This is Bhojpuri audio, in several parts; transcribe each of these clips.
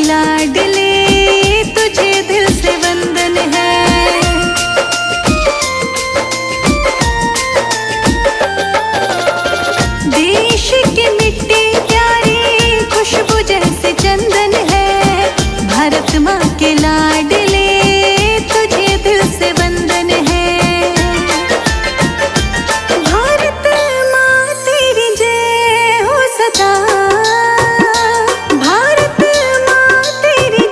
लाडले, तुझे दिल से वंदन है। देश की मिट्टी प्यारी, खुशबू जैसे चंदन है। भारत माँ के लाडले, तुझे दिल से वंदन है। भारत माँ तेरी जय हो सदा, भारत माँ तेरी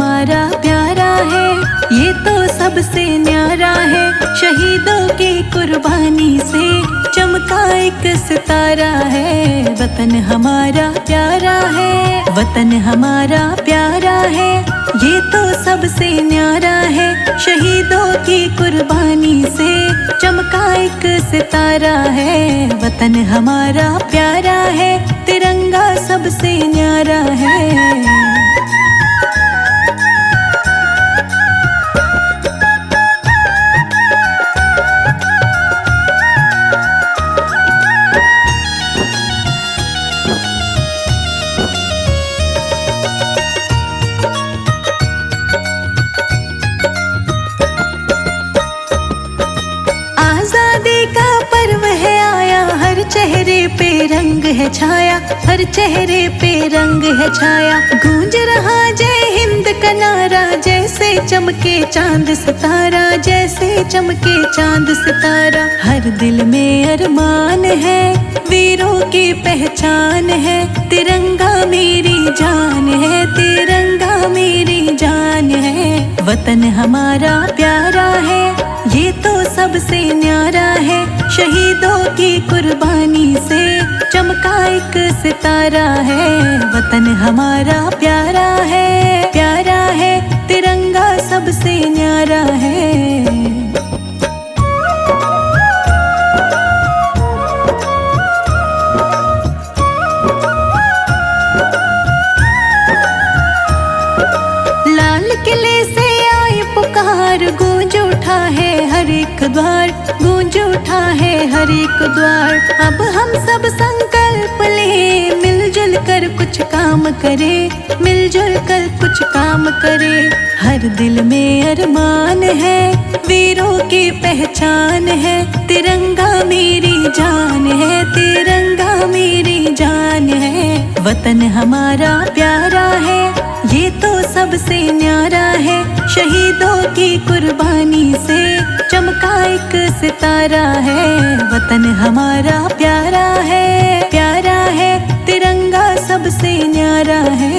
हमारा प्यारा है, ये तो सबसे न्यारा है। शहीदों की कुर्बानी से चमका एक सितारा है। वतन हमारा प्यारा है, वतन हमारा प्यारा है, ये तो सबसे न्यारा है। शहीदों की कुर्बानी से चमका एक सितारा है। वतन हमारा प्यारा है, तिरंगा सबसे न्यारा है। चेहरे पे रंग है छाया, हर चेहरे पे रंग है छाया। गूंज रहा जय हिंद का नारा, जैसे चमके चांद सितारा, जैसे चमके चांद सितारा। हर दिल में अरमान है, वीरों की पहचान है। तिरंगा मेरी जान है, तिरंगा मेरी जान है। वतन हमारा प्यारा है, ये तो सबसे न्यारा है। शहीदों की कुर्बानी से चमका एक सितारा है। वतन हमारा प्यारा है, प्यारा है, तिरंगा सबसे न्यारा है। गूंज उठा है हर एक द्वार, गूंज उठा है हर एक द्वार। अब हम सब संकल्प ले, मिलजुल कर कुछ काम करे, मिलजुल कर कुछ काम करे। हर दिल में अरमान है, वीरों की पहचान है। तिरंगा मेरी जान है, तिरंगा मेरी जान है। वतन हमारा प्यारा है, ये तो सबसे न्यारा है। शहीदों की कुर्बानी से चमका एक सितारा है। वतन हमारा प्यारा है, प्यारा है, तिरंगा सबसे न्यारा है।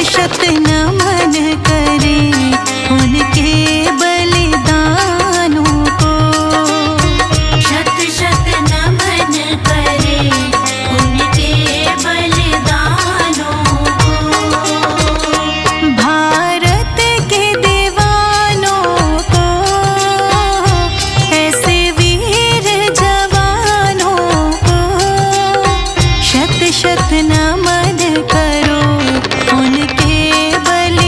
शत नमन करे उनके बलिदानों को। शत शत नमन करे उनके बलिदानों को। भारत के दीवानों को, ऐसे वीर जवानों को शत शत नमन करो उनके बलिदानों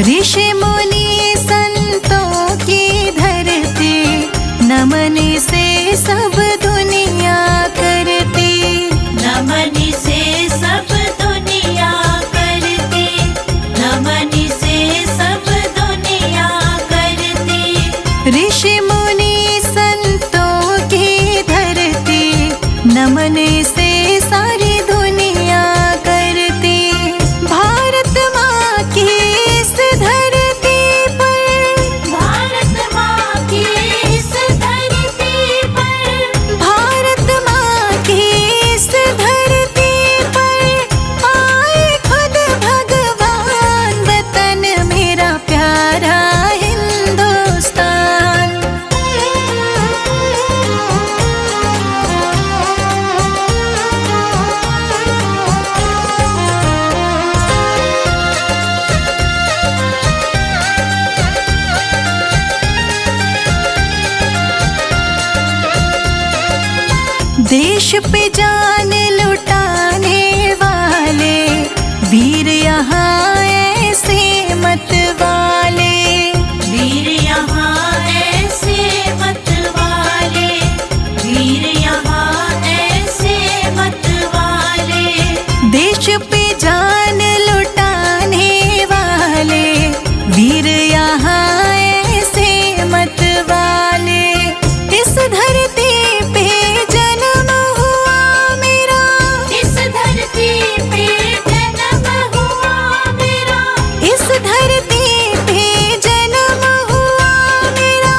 ऋषि मुनि संतों की धरती, नमन से सब दुनिया करती। नमन से सब दुनिया करती, नमन से सब दुनिया करती। ऋषि मुनि संतों की धरती, नमन से सारी दुनिया करती। भारत माँ की इस धरती पर, भारत माँ की इस धरती पर, भारत माँ की इस धरती पर आए खुद भगवान। वतन मेरा प्यारा हिंदुस्तान। देश पे जान लुटाने वाले वीर यहाँ ऐसे मत वाले। वीर यहाँ ऐसे मत वाले, वीर यहाँ ऐसे मत वाले। देश पे जान लुटाने वाले वीर यहाँ ऐसे मत वाले। इस धरती पे जन्म हुआ मेरा, इस धरती पे जन्म हुआ मेरा, इस धरती पे जन्म हुआ मेरा।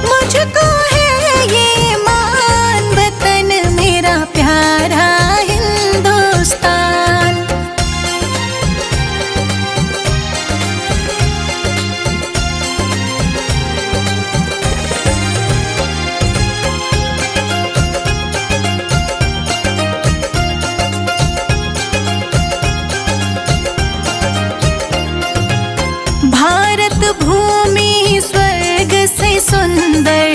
मुझको है ये मान, वतन मेरा प्यारा हिंदुस्तान। भारत भूमि स्वर्ग से सुंदर,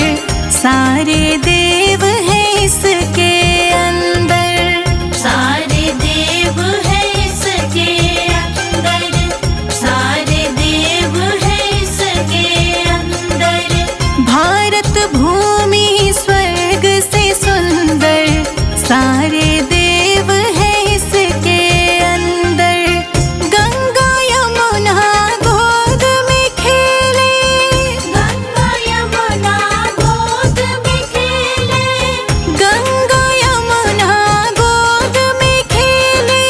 सारे देव हैं इसके अंदर। सारे देव है इसके अंदर, सारे देव है इसके अंदर। भारत भूमि स्वर्ग से सुंदर, सारे देव हैं इसके अंदर। गंगा यमुना गोद में खेले, गंगा यमुना गोद में खेले, गंगा यमुना गोद में खेले।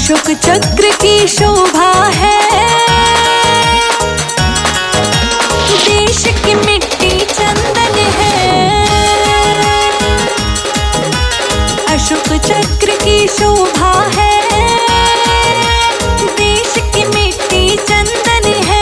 अशोक चक्र की शोभा है, देश की मिट्टी चंदन है। अशोक चक्र की शोभा है, देश की मिट्टी चंदन है।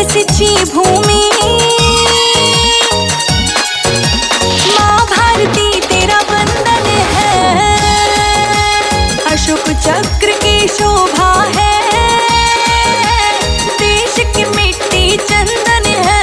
सिंची भूमि माँ भारती तेरा वंदन है। अशोक चक्र की शोभा है, देश की मिट्टी चंदन है।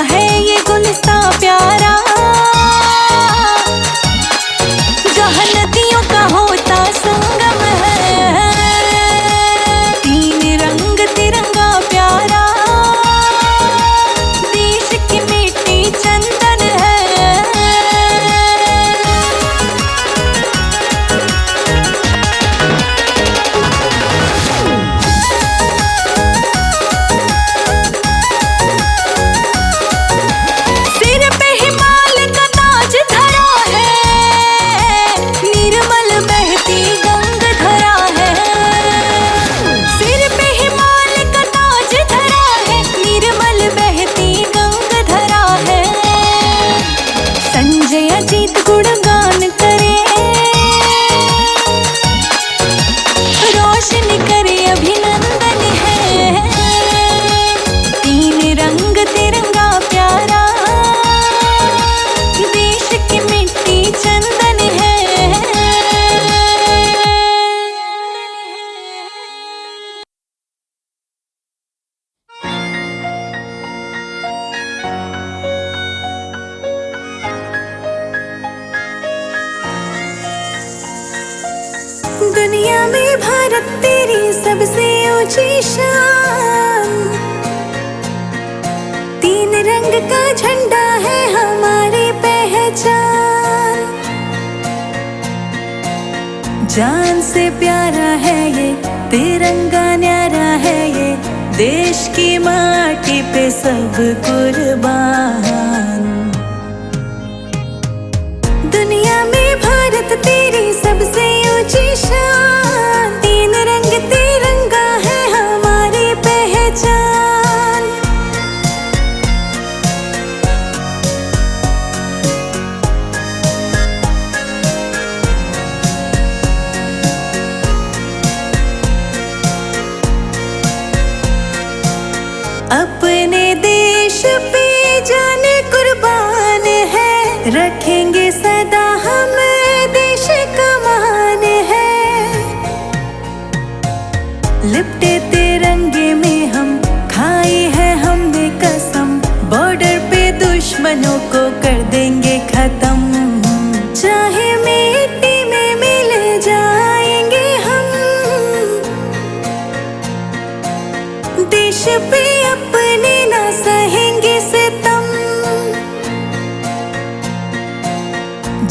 है ये गुलिस्तां प्यारा, जहाँ नदियों का होता संगम है। तीन रंग तिरंगा प्यारा, देश की मिट्टी चंदन है। अजीत गुणगान करे, रोशन करे अभिनंदन है। तीन रंग तिरंगा प्यारा, देश की मिट्टी चंदन है। दुनिया में भारत तेरी सबसे ऊंची शान, तीन रंग का झंडा है हमारी पहचान। जान से प्यारा है ये तिरंगा, न्यारा है ये देश की माटी पे सब कुर्बान। दुनिया में भारत तेरी सबसे ऊंची शान, तीन रंग तिरंगा है हमारी पहचान। अपने देश पे जाने कुर्बान है, रखेंगे सदा हम देश का मान है। लिपटे तिरंगे में हम खाई है हमने कसम, बॉर्डर पे दुश्मनों को कर देंगे खत्म। चाहे मिट्टी में मिल जाएंगे हम, देश पे अपने ना सहेंगे सितम।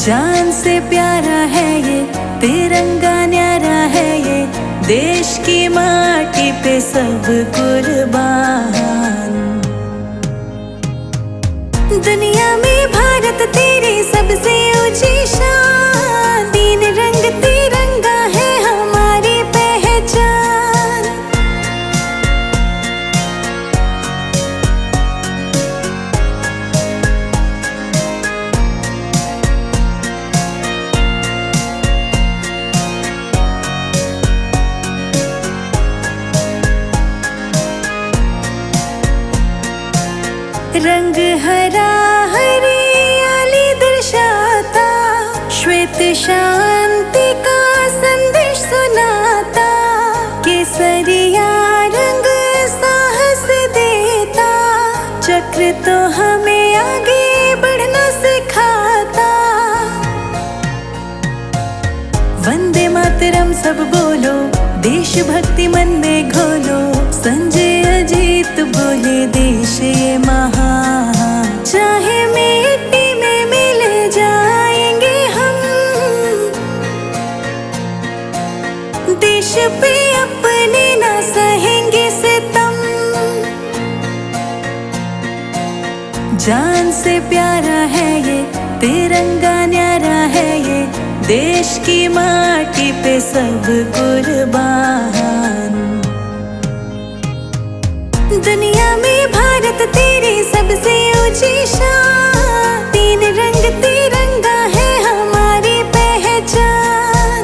जान से प्यारा है ये तिरंगा, न्यारा है ये देश की माटी पे सब कुर्बान। दुनिया में भारत तेरी सबसे ऊंची शान, तीन रंग तिरंगा है हमारी पहचान। रंग हरा हरियाली दर्शाता, श्वेत शांति का संदेश सुनाता। केसरिया रंग साहस देता, चक्र तो हमें आगे बढ़ना सिखाता। वंदे मातरम सब बोलो, देशभक्ति मन में घोलो। संजय अजीत बोले देश ये महान, चाहे मिट्टी में मिल जाएंगे हम। देश पे अपने ना सहेंगे सितम, जान से प्यारा है ये तिरंगा, न्यारा है ये देश की माटी पे सब कुर्बान। दुनिया में भारत तेरी सबसे ऊंची शान, तीन रंग तिरंगा है हमारी पहचान।